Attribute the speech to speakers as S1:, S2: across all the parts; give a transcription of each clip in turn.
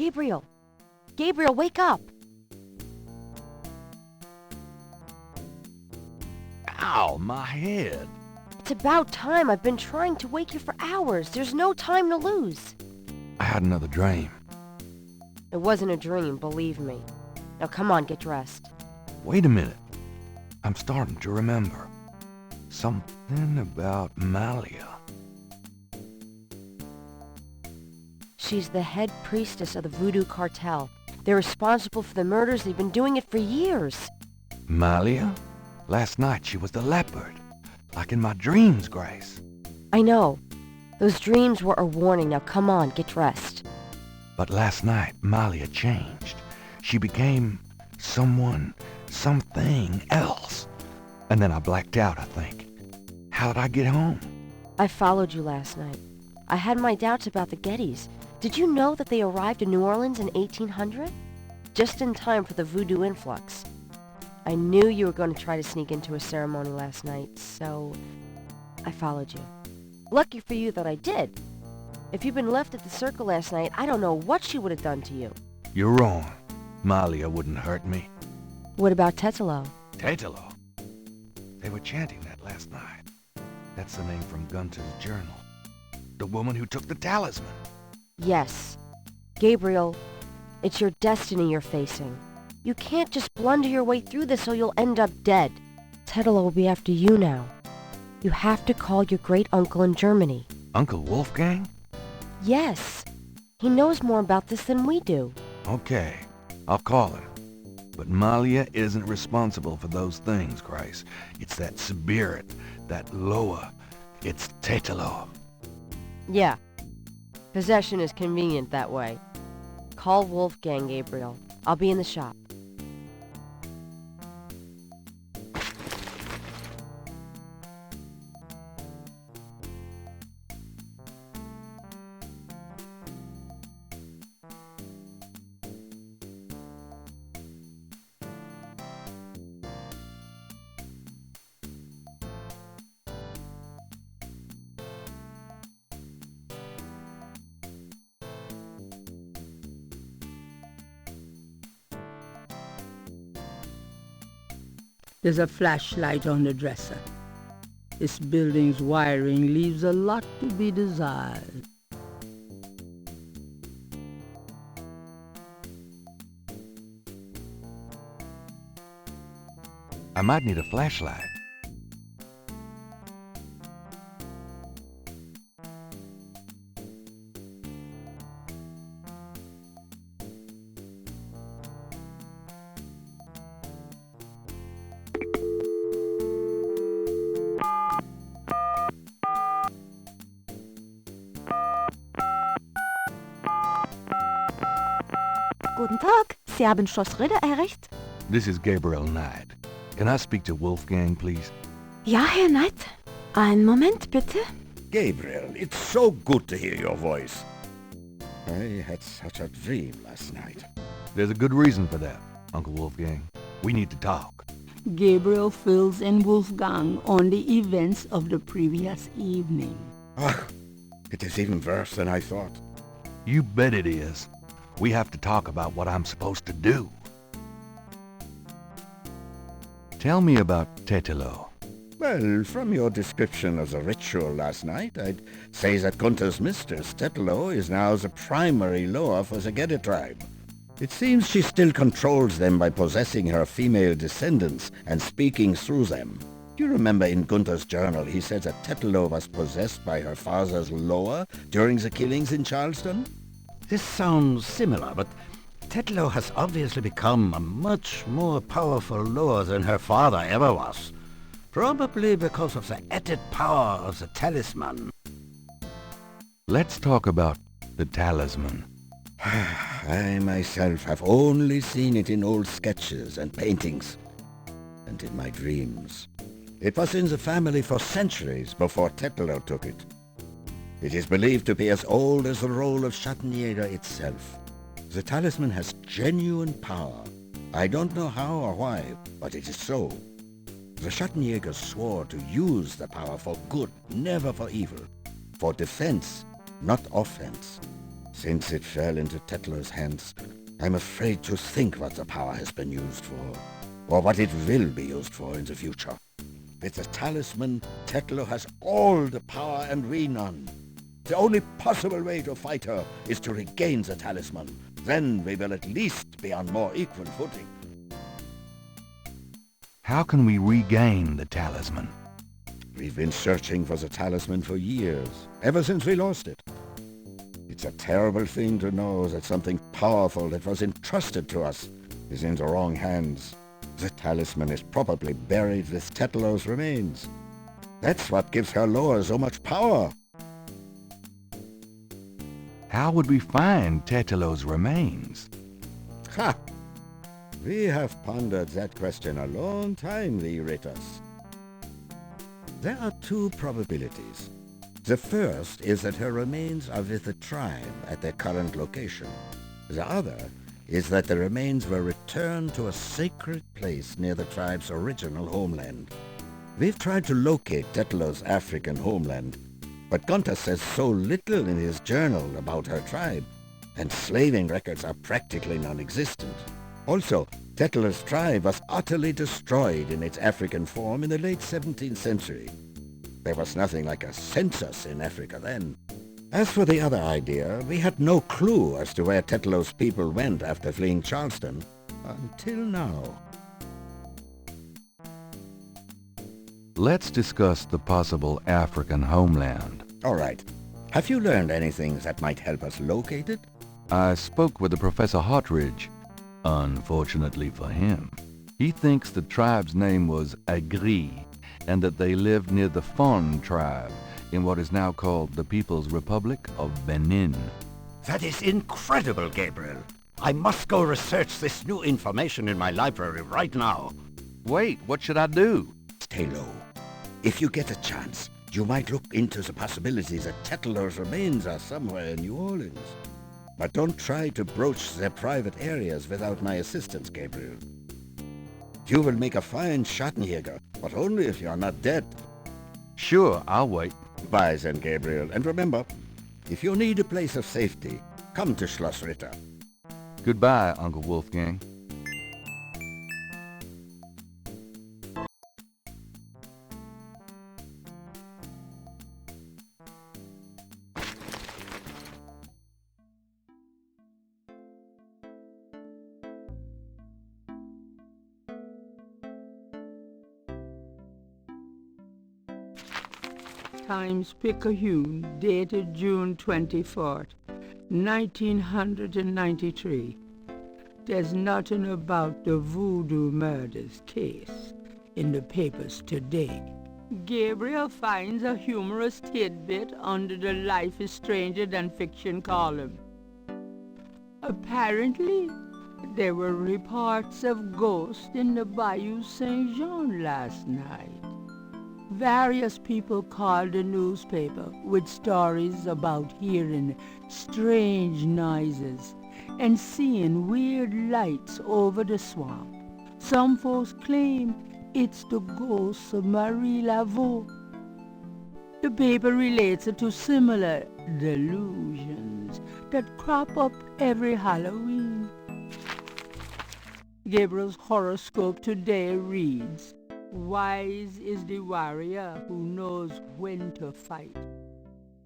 S1: Gabriel! Gabriel, wake up!
S2: Ow, my head.
S1: It's about time. I've been trying to wake you for hours. There's no time to lose.
S2: I had another dream.
S1: It wasn't a dream, believe me. Now come on, get dressed.
S2: Wait a minute. I'm starting to remember. Something about Malia.
S1: She's the head priestess of the voodoo cartel. They're responsible for the murders. They've been doing it for years.
S2: Malia? Last night she was the leopard. Like in my dreams, Grace.
S1: I know. Those dreams were a warning. Now come on, get dressed.
S2: But last night, Malia changed. She became something else. And then I blacked out, I think. How did I get home?
S1: I followed you last night. I had my doubts about the Gettys. Did you know that they arrived in New Orleans in 1800? Just in time for the voodoo influx. I knew you were going to try to sneak into a ceremony last night, so I followed you. Lucky for you that I did. If you'd been left at the circle last night, I don't know what she would have done to you.
S2: You're wrong. Malia wouldn't hurt me.
S1: What about Tetelo?
S2: Tetelo? They were chanting that last night. That's the name from Gunter's journal. The woman who took the talisman.
S1: Yes. Gabriel, it's your destiny you're facing. You can't just blunder your way through this or you'll end up dead. Tetelo will be after you now. You have to call your great uncle in Germany.
S2: Uncle Wolfgang?
S1: Yes. He knows more about this than we do.
S2: Okay, I'll call him. But Malia isn't responsible for those things, Grace. It's that spirit, that Loa. It's Tetelo.
S1: Yeah. Possession is convenient that way. Call Wolfgang, Gabriel. I'll be in the shop.
S3: There's a flashlight on the dresser. This building's wiring leaves a lot to be desired.
S2: I might need a flashlight.
S4: Guten Tag, Sie haben Schloss Ritter erreicht?
S2: This is Gabriel Knight. Can I speak to Wolfgang, please?
S4: Ja, Herr Knight. Einen Moment, bitte.
S5: Gabriel, it's so good to hear your voice. I had such a dream last night.
S2: There's a good reason for that, Uncle Wolfgang. We need to talk.
S3: Gabriel fills in Wolfgang on the events of the previous evening.
S5: Ah, it is even worse than I thought.
S2: You bet it is. We have to talk about what I'm supposed to do. Tell me about Tetelo.
S5: Well, from your description of the ritual last night, I'd say that Gunther's mistress, Tetelo, is now the primary Loa for the Gedde tribe. It seems she still controls them by possessing her female descendants and speaking through them. Do you remember in Gunther's journal he said that Tetelo was possessed by her father's Loa during the killings in Charleston?
S6: This sounds similar, but Tetelo has obviously become a much more powerful Loa than her father ever was. Probably because of the added power of the talisman.
S2: Let's talk about the talisman.
S5: I myself have only seen it in old sketches and paintings, and in my dreams. It was in the family for centuries before Tetelo took it. It is believed to be as old as the role of Schattenjäger itself. The talisman has genuine power. I don't know how or why, but it is so. The Schattenjägers swore to use the power for good, never for evil. For defense, not offense. Since it fell into Tetlow's hands, I'm afraid to think what the power has been used for, or what it will be used for in the future. With the talisman, Tetlow has all the power and we none. The only possible way to fight her is to regain the talisman. Then we will at least be on more equal footing.
S2: How can we regain the talisman?
S5: We've been searching for the talisman for years, ever since we lost it. It's a terrible thing to know that something powerful that was entrusted to us is in the wrong hands. The talisman is probably buried with Tetlow's remains. That's what gives her lore so much power.
S2: How would we find Tetlow's remains?
S5: Ha! We have pondered that question a long time, the Ritters. There are two probabilities. The first is that her remains are with the tribe at their current location. The other is that the remains were returned to a sacred place near the tribe's original homeland. We've tried to locate Tetlow's African homeland, but Gunther says so little in his journal about her tribe, and slaving records are practically non-existent. Also, Tetlow's tribe was utterly destroyed in its African form in the late 17th century. There was nothing like a census in Africa then. As for the other idea, we had no clue as to where Tetlow's people went after fleeing Charleston, until now.
S2: Let's discuss the possible African homeland.
S5: All right. Have you learned anything that might help us locate it?
S2: I spoke with the Professor Hartridge. Unfortunately for him, he thinks the tribe's name was Agri, and that they lived near the Fon tribe in what is now called the People's Republic of Benin.
S6: That is incredible, Gabriel. I must go research this new information in my library right now.
S2: Wait, what should I do?
S5: Stay low. If you get a chance, you might look into the possibility that Tetlow's remains are somewhere in New Orleans. But don't try to broach their private areas without my assistance, Gabriel. You will make a fine Schattenjäger, but only if you are not dead.
S2: Sure, I'll wait.
S5: Bye then, Gabriel, and remember, if you need a place of safety, come to Schloss Ritter.
S2: Goodbye, Uncle Wolfgang.
S3: Times-Picayune, dated June 24th, 1993. There's nothing about the voodoo murders case in the papers today. Gabriel finds a humorous tidbit under the Life is Stranger Than Fiction column. Apparently, there were reports of ghosts in the Bayou Saint Jean last night. Various people called the newspaper with stories about hearing strange noises and seeing weird lights over the swamp. Some folks claim it's the ghost of Marie Laveau. The paper relates it to similar delusions that crop up every Halloween. Gabriel's horoscope today reads, "Wise is the warrior who knows when to fight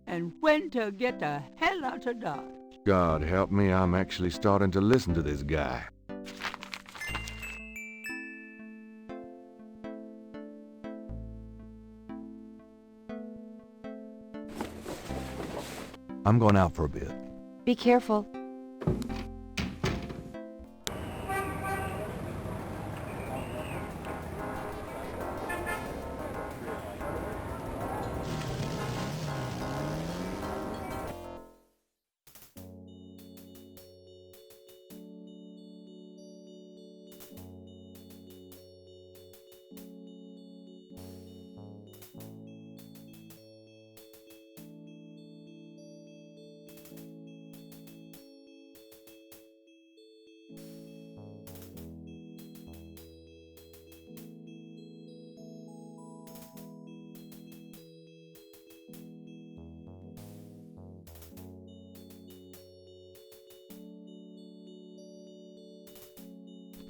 S3: and when to get the hell out of Dodge."
S2: God help me, I'm actually starting to listen to this guy. I'm going out for a bit.
S1: Be careful.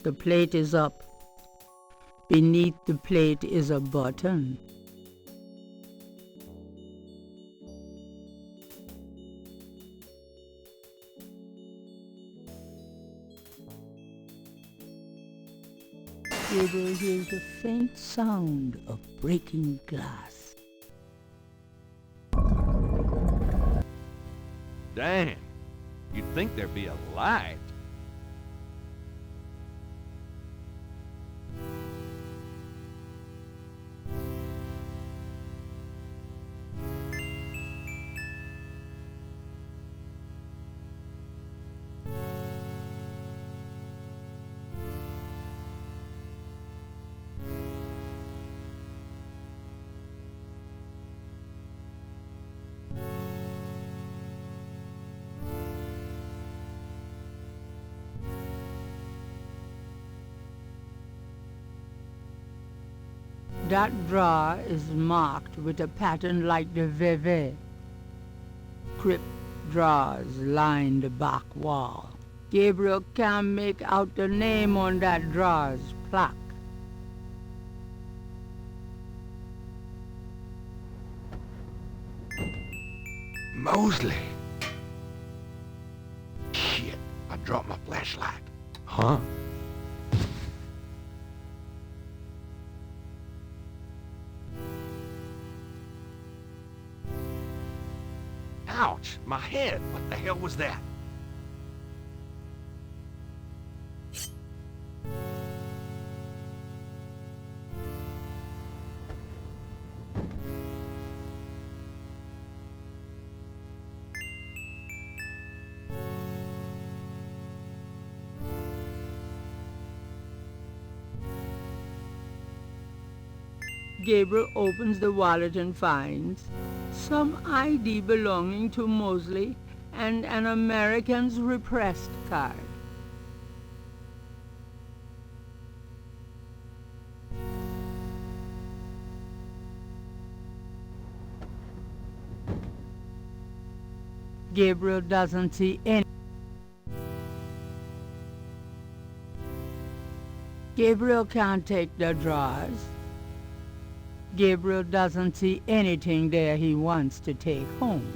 S3: The plate is up. Beneath the plate is a button. Gabriel hears the faint sound of breaking glass.
S2: Damn. You'd think there'd be a light.
S3: That drawer is marked with a pattern like the Veve. Crypt drawers line the back wall. Gabriel can't make out the name on that drawer's plaque.
S2: Mosley. Shit, I dropped my flashlight. Huh? Ouch, my head. What the hell was that?
S3: Gabriel opens the wallet and finds some ID belonging to Mosley and an American's repressed card. Gabriel doesn't see any. Gabriel can't take the drawers. Gabriel doesn't see anything there he wants to take home.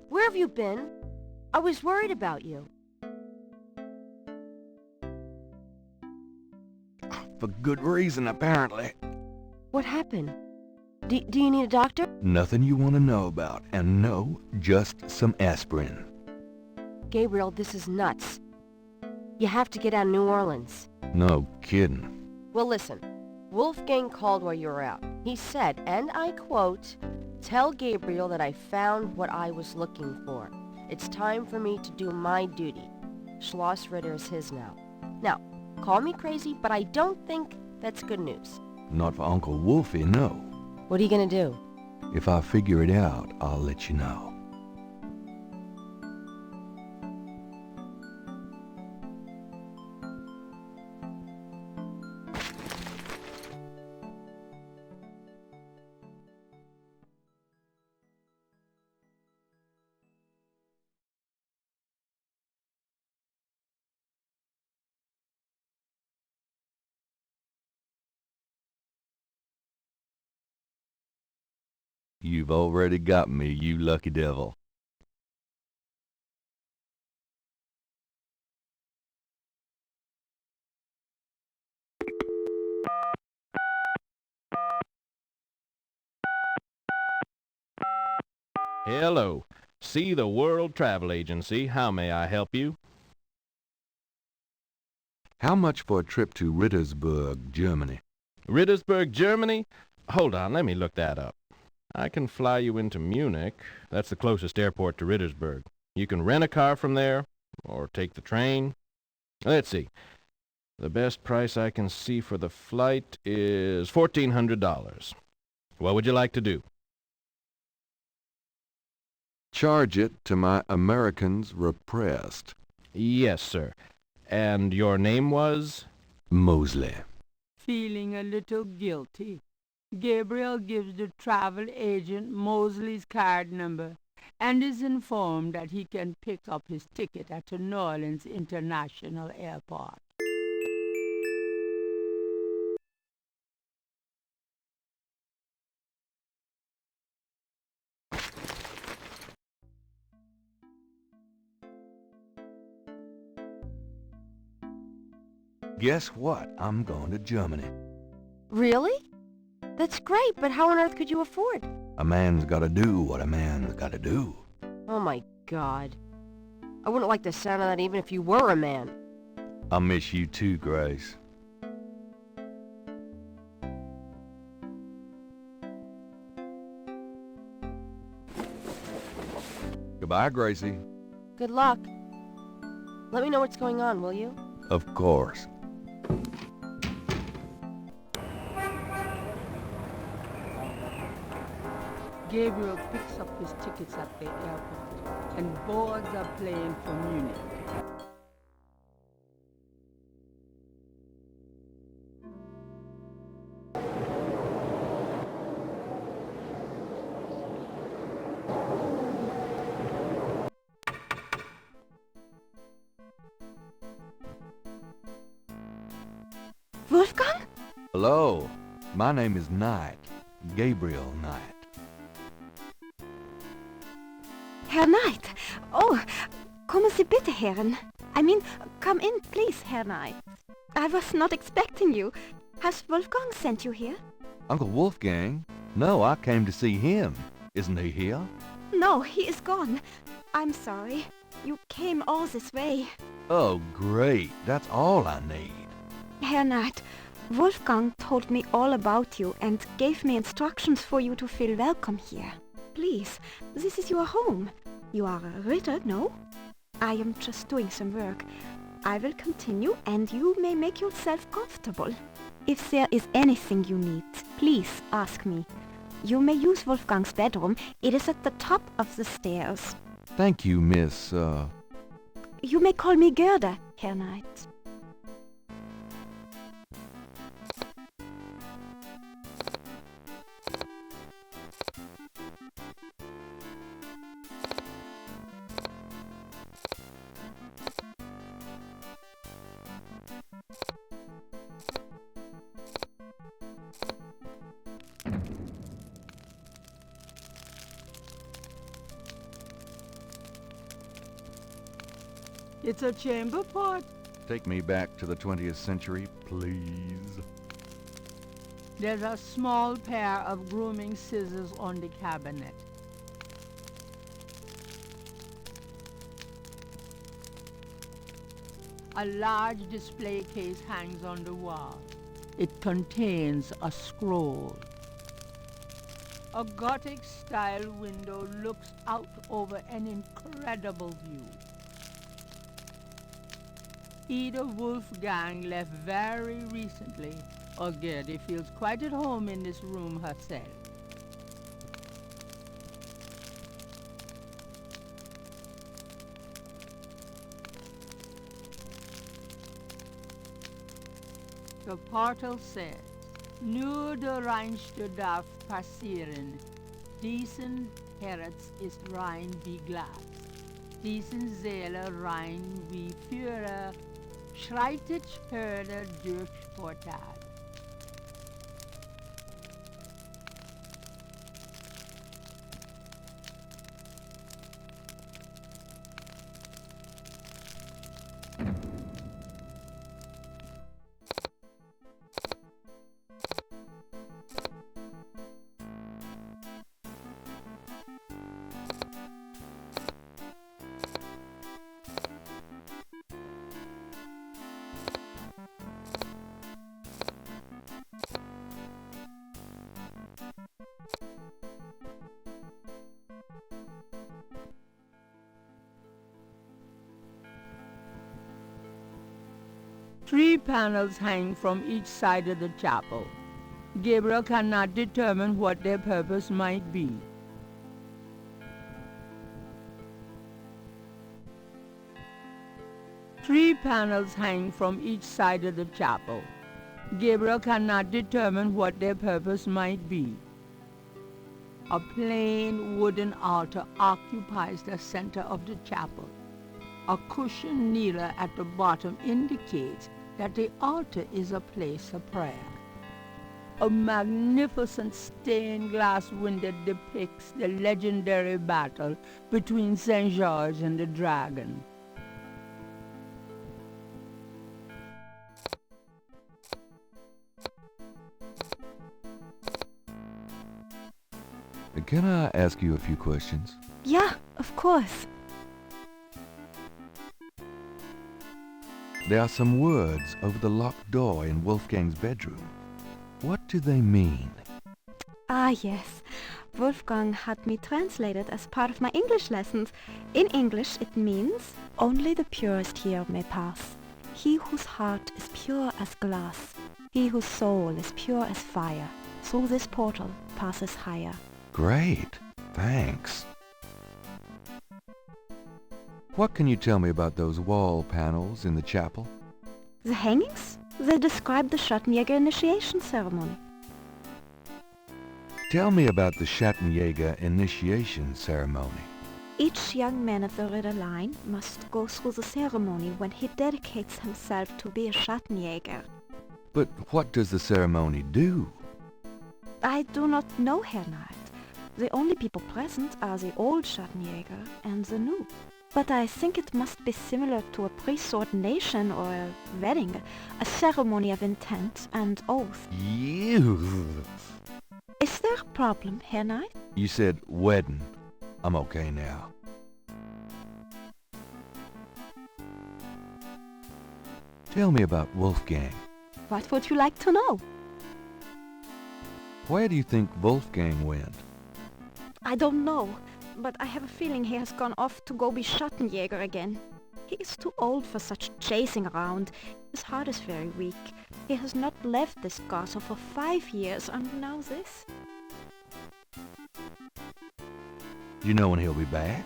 S1: Where have you been? I was worried about you.
S2: For good reason, apparently.
S1: What happened? Do you need a doctor?
S2: Nothing you want to know about, and no, just some aspirin.
S1: Gabriel, this is nuts. You have to get out of New Orleans.
S2: No kidding.
S1: Well, listen. Wolfgang called while you were out. He said, and I quote, "Tell Gabriel that I found what I was looking for. It's time for me to do my duty. Schloss Ritter is his now." Now, call me crazy, but I don't think that's good news.
S2: Not for Uncle Wolfie, no.
S1: What are you gonna do?
S2: If I figure it out, I'll let you know. You've already got me, you lucky devil.
S7: Hello. See the World Travel Agency. How may I help you?
S2: How much for a trip to Rittersburg, Germany?
S7: Rittersburg, Germany? Hold on, let me look that up. I can fly you into Munich. That's the closest airport to Rittersburg. You can rent a car from there, or take the train. Let's see. The best price I can see for the flight is $1,400. What would you like to do?
S2: Charge it to my Americans repressed.
S7: Yes, sir. And your name was?
S2: Mosley.
S3: Feeling a little guilty, Gabriel gives the travel agent Mosley's card number and is informed that he can pick up his ticket at the New Orleans International Airport.
S2: Guess what? I'm going to Germany.
S1: Really? That's great, but how on earth could you afford?
S2: A man's gotta do what a man's gotta do.
S1: Oh my God. I wouldn't like the sound of that even if you were a man.
S2: I'll miss you too, Grace. Goodbye, Gracie.
S1: Good luck. Let me know what's going on, will you?
S2: Of course.
S3: Gabriel picks up his tickets at the airport and boards a plane for Munich.
S4: Wolfgang?
S2: Hello. My name is Knight. Gabriel Knight.
S4: Herr Knight. Oh, kommen Sie bitte, Herren. I mean, come in, please, Herr Knight. I was not expecting you. Has Wolfgang sent you here?
S2: Uncle Wolfgang? No, I came to see him. Isn't he here?
S4: No, he is gone. I'm sorry. You came all this way.
S2: Oh, great. That's all I need.
S4: Herr Knight, Wolfgang told me all about you and gave me instructions for you to feel welcome here. Please, this is your home. You are a Ritter, no? I am just doing some work. I will continue and you may make yourself comfortable. If there is anything you need, please ask me. You may use Wolfgang's bedroom. It is at the top of the stairs.
S2: Thank you, Miss,
S4: You may call me Gerda, Herr Knight.
S3: It's a chamber pot.
S2: Take me back to the 20th century, please.
S3: There's a small pair of grooming scissors on the cabinet. A large display case hangs on the wall. It contains a scroll. A Gothic-style window looks out over an incredible view. Either Wolfgang left very recently, or Gertie feels quite at home in this room herself. The portal says, Nur der Reinste darf passieren. Diesen Herz ist rein wie Glas. Diesen Seele rein wie Führer. Schreitet Hörner durchs Portal. 3 panels hang from each side of the chapel. Gabriel cannot determine what their purpose might be. Three panels hang from each side of the chapel. Gabriel cannot determine what their purpose might be. A plain wooden altar occupies the center of the chapel. A cushioned kneeler at the bottom indicates that the altar is a place of prayer. A magnificent stained glass window depicts the legendary battle between St. George and the dragon.
S2: Can I ask you a few questions?
S4: Yeah, of course.
S2: There are some words over the locked door in Wolfgang's bedroom. What do they mean?
S4: Ah, yes. Wolfgang had me translated as part of my English lessons. In English it means, only the purest here may pass. He whose heart is pure as glass. He whose soul is pure as fire. Through this portal passes higher.
S2: Great. Thanks. What can you tell me about those wall panels in the chapel?
S4: The hangings? They describe the Schattenjäger initiation ceremony.
S2: Tell me about the Schattenjäger initiation ceremony.
S4: Each young man of the Ritter line must go through the ceremony when he dedicates himself to be a Schattenjäger.
S2: But what does the ceremony do?
S4: I do not know, Herr Knight. The only people present are the old Schattenjäger and the new. But I think it must be similar to a priest's ordination or a wedding, a ceremony of intent and oath.
S2: You.
S4: Is there a problem, Herr Knight?
S2: You said wedding. I'm okay now. Tell me about Wolfgang.
S4: What would you like to know?
S2: Where do you think Wolfgang went?
S4: I don't know, but I have a feeling he has gone off to go be Schattenjäger again. He is too old for such chasing around. His heart is very weak. He has not left this castle for 5 years, and now this.
S2: Do you know when he'll be back?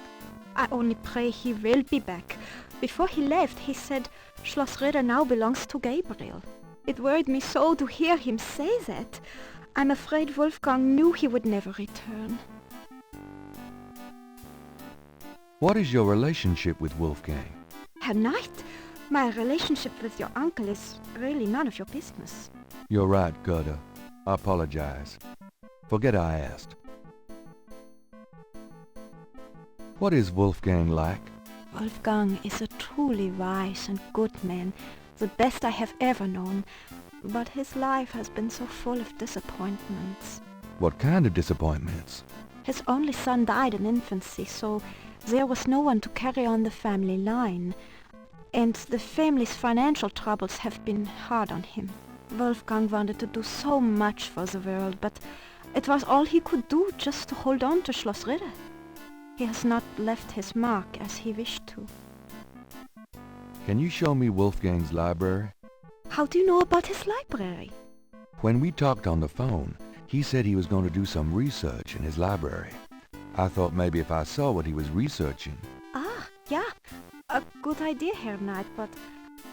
S4: I only pray he will be back. Before he left, he said Schloss Ritter now belongs to Gabriel. It worried me so to hear him say that. I'm afraid Wolfgang knew he would never return.
S2: What is your relationship with Wolfgang?
S4: Herr Knight, my relationship with your uncle is really none of your business.
S2: You're right, Gerda. I apologize. Forget I asked. What is Wolfgang like?
S4: Wolfgang is a truly wise and good man, the best I have ever known. But his life has been so full of disappointments.
S2: What kind of disappointments?
S4: His only son died in infancy, so there was no one to carry on the family line. And the family's financial troubles have been hard on him. Wolfgang wanted to do so much for the world, but it was all he could do just to hold on to Schloss Ritter. He has not left his mark as he wished to.
S2: Can you show me Wolfgang's library?
S4: How do you know about his library?
S2: When we talked on the phone, he said he was going to do some research in his library. I thought maybe if I saw what he was researching.
S4: Ah, yeah. A good idea, Herr Knight, but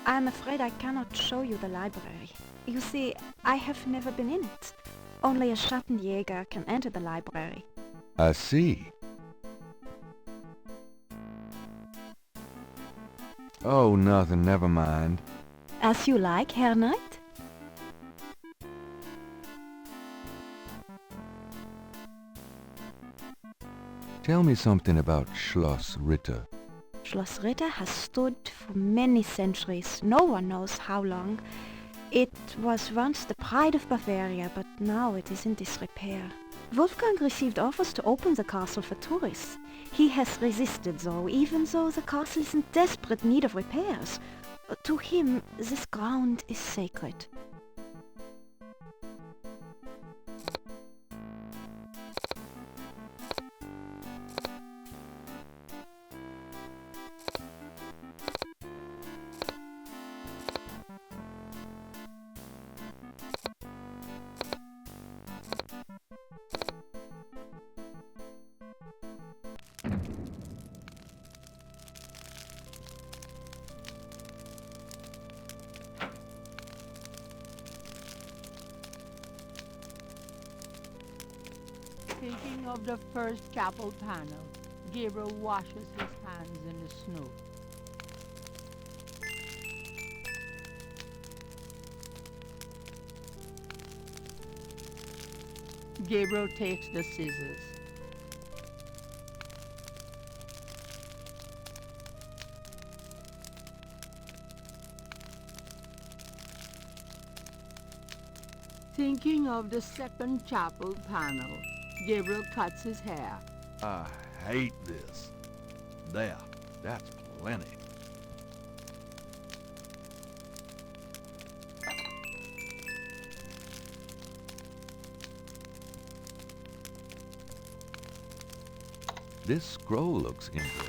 S4: I'm afraid I cannot show you the library. You see, I have never been in it. Only a Schattenjäger can enter the library.
S2: I see. Oh, nothing, never mind.
S4: As you like, Herr Knight.
S2: Tell me something about Schloss Ritter.
S4: Schloss Ritter has stood for many centuries, no one knows how long. It was once the pride of Bavaria, but now it is in disrepair. Wolfgang received offers to open the castle for tourists. He has resisted though, even though the castle is in desperate need of repairs. To him, this ground is sacred.
S3: Thinking of the first chapel panel, Gabriel washes his hands in the snow. Gabriel takes the scissors. Thinking of the second chapel panel, Gabriel cuts his hair.
S2: I hate this. There, that's plenty. This scroll looks interesting.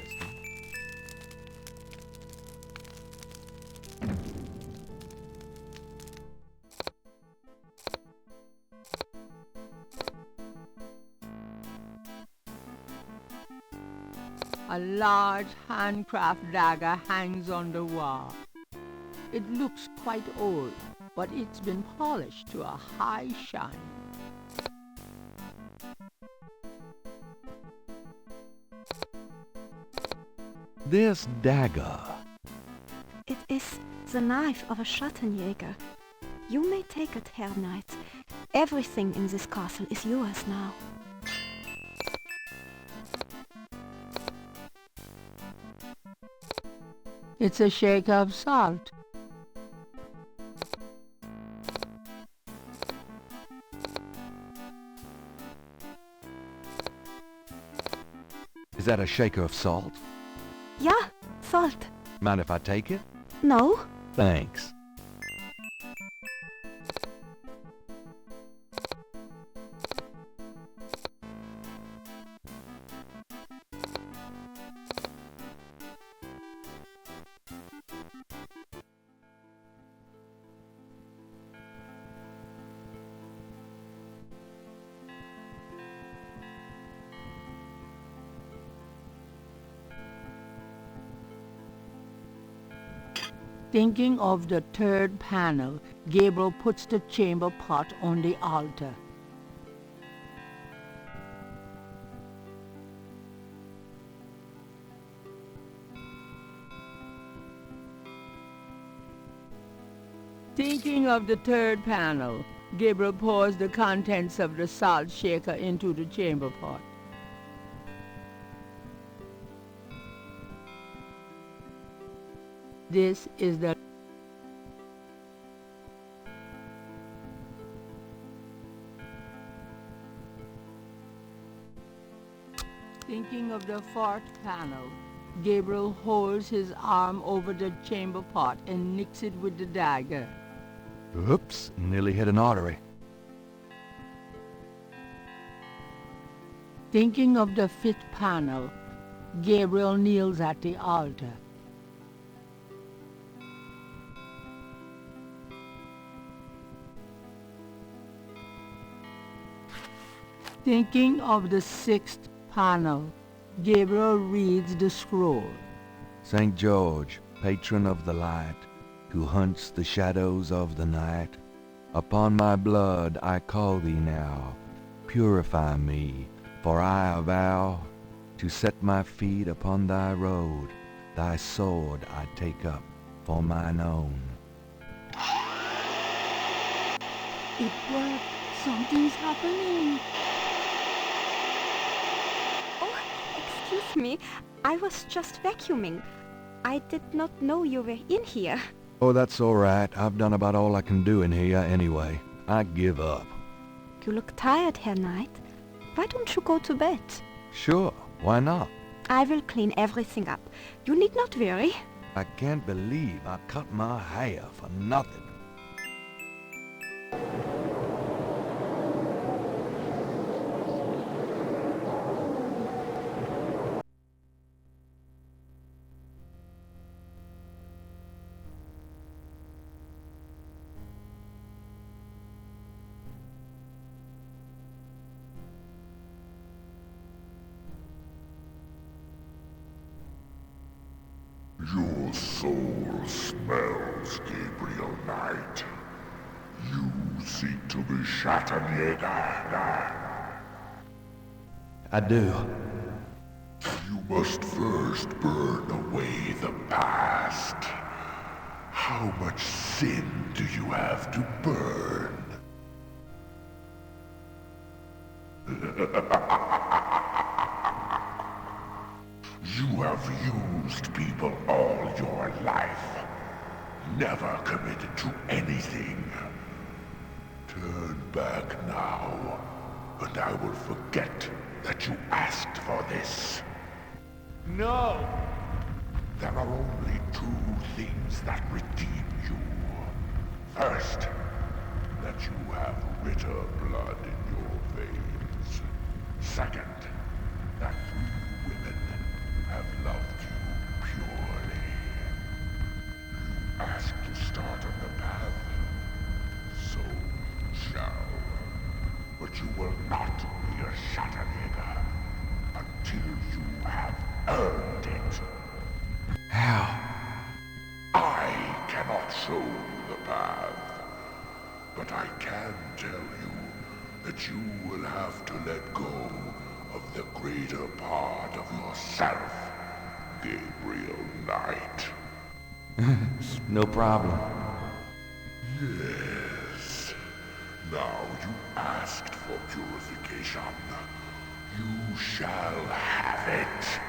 S3: A large handcraft dagger hangs on the wall. It looks quite old, but it's been polished to a high shine.
S2: This dagger.
S4: It is the knife of a Schattenjäger. You may take it, Herr Knight. Everything in this castle is yours now.
S3: It's a shaker of salt.
S2: Is that a shaker of salt?
S4: Ja, salt.
S2: Mind if I take it?
S4: No?
S2: Thanks.
S3: Thinking of the third panel, Gabriel puts the chamber pot on the altar. Thinking of the third panel, Gabriel pours the contents of the salt shaker into the chamber pot. This is the Thinking of the fourth panel, Gabriel holds his arm over the chamber pot and nicks it with the dagger.
S2: Oops, nearly hit an artery.
S3: Thinking of the fifth panel, Gabriel kneels at the altar. Thinking of the sixth panel, Gabriel reads the scroll.
S2: St. George, patron of the light, who hunts the shadows of the night, upon my blood I call thee now. Purify me, for I avow to set my feet upon thy road. Thy sword I take up for mine own.
S3: It worked. Something's happening.
S4: Excuse me, I was just vacuuming. I did not know you were in here.
S2: Oh, that's all right. I've done about all I can do in here anyway. I give up.
S4: You look tired, Herr Knight. Why don't you go to bed?
S2: Sure, why not?
S4: I will clean everything up. You need not worry.
S2: I can't believe I cut my hair for nothing.
S8: Your soul smells, Gabriel Knight. You seek to be Schattenjäger.
S2: I do.
S8: You must first burn away the past. How much sin do you have to burn? You have used people all your life. Never committed to anything. Turn back now, and I will forget that you asked for this.
S7: No!
S8: There are only two things that redeem you. First, that you have Ritter blood in your veins. Second, that 3 women have loved you purely. You asked to start on the path, so you shall. But you will not be a Schattenjäger until you have earned it.
S2: How?
S8: I cannot show you the path, but I can tell you that you will have to let go of the greater part of yourself, Gabriel Knight.
S2: No problem.
S8: Yes. Now you asked for purification. You shall have it.